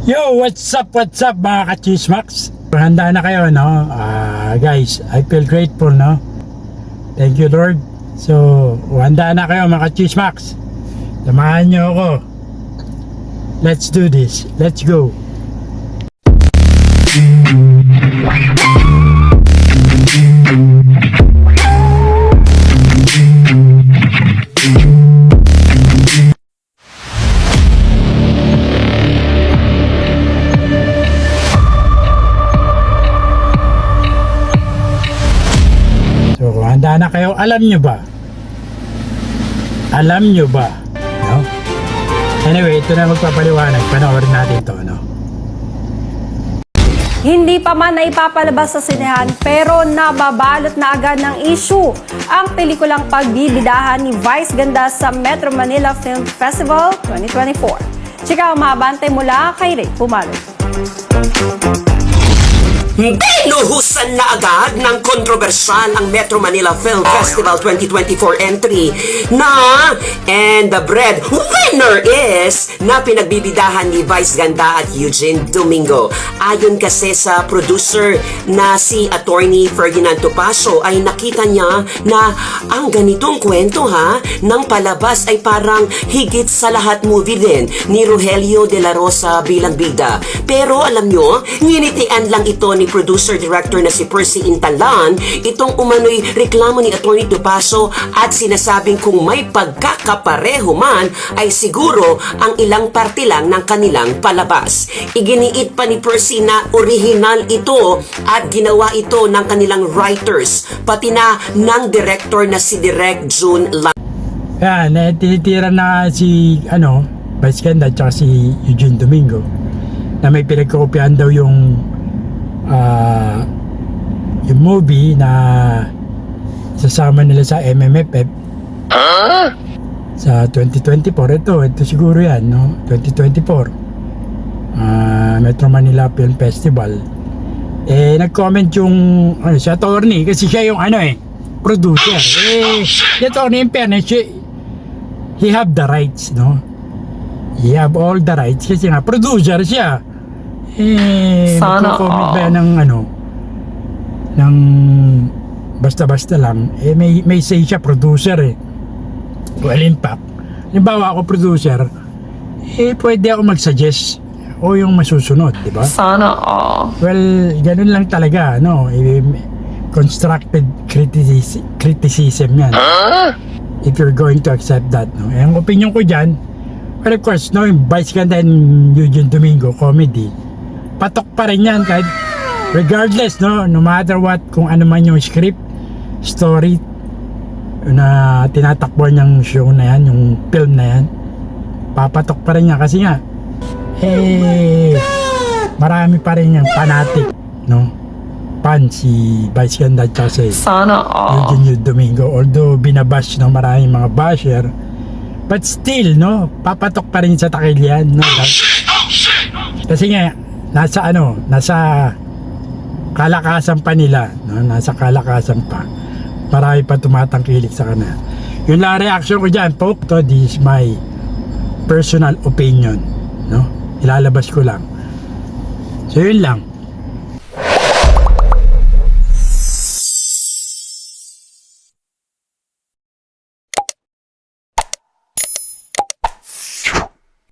Yo, what's up mga ka-chismax? Handa na kayo, no? Guys, I feel grateful, no? Thank you, Lord. So, handa na kayo mga ka-chismax. Samahan nyo ako. Let's do this. Let's go. So, handa na kayo. Alam nyo ba? Alam nyo ba? No? Anyway, ito na magpapaliwanag. Panoorin natin ito, no? Hindi pa man na ipapalabas sa sinehan pero nababalot na agad ng issue ang pelikulang pagbibidahan ni Vice Ganda sa Metro Manila Film Festival 2024. Chika, umabante mula kay Ray Pumalo. Binuhusan na agad ng kontrobersyal ang Metro Manila Film Festival 2024 entry na and the breadwinner is na pinagbibidahan ni Vice Ganda at Eugene Domingo. Ayon kasi sa producer na si Attorney Ferdinand Topacio ay nakita niya na ang ganitong kwento ng palabas ay parang higit sa lahat movie din ni Rogelio de la Rosa bilang bida. Pero alam nyo, nginitian lang ito ni producer-director na si Percy Intalan itong umano'y reklamo ni Atty. Topacio at sinasabing kung may pagkakapareho man ay siguro ang ilang parte lang ng kanilang palabas. Iginiit pa ni Percy na original ito at ginawa ito ng kanilang writers pati na ng director na si Direk June Lang. Yan, tinitira na si Vice Ganda at si Eugene Domingo na may pinagkopyahan daw yung movie na sasama nila sa MMFF sa 2024. Ito siguro yan, no? 2024 Metro Manila Film Festival. Nag-comment yung si attorney kasi siya yung producer. Si attorney in fairness, he have the rights, no? He have all the rights kasi nga producer siya. Magko-comment ba yan ng basta-basta lang, may say siya, producer Well, in fact, halimbawa ako producer, pwede ako mag-suggest o yung masusunod, di ba? Sana all. Well, ganun lang talaga, no? Constructed criticism yan. If you're going to accept that, no? Ang opinion ko dyan, well, of course, no, yung Vice Ganda and Eugene Domingo comedy, patok pa rin yan kahit regardless, no matter what, kung ano man yung script, story na tinatakbo niyang show na yan, yung film na yan, papatok pa rin yan kasi nga marami pa rin yung fanatic, no, fan si Vice Ganda at si Eugene Domingo, although binabash ng maraming mga basher, but still, no, papatok pa rin sa takil yan, no, kasi nga nasa kalakasan pa nila, no? Nasa kalakasan pa, marami pa tumatangkilik sa kanila. Yung lang reaction ko dyan, folks, this is my personal opinion, no? Ilalabas ko lang. So yun lang.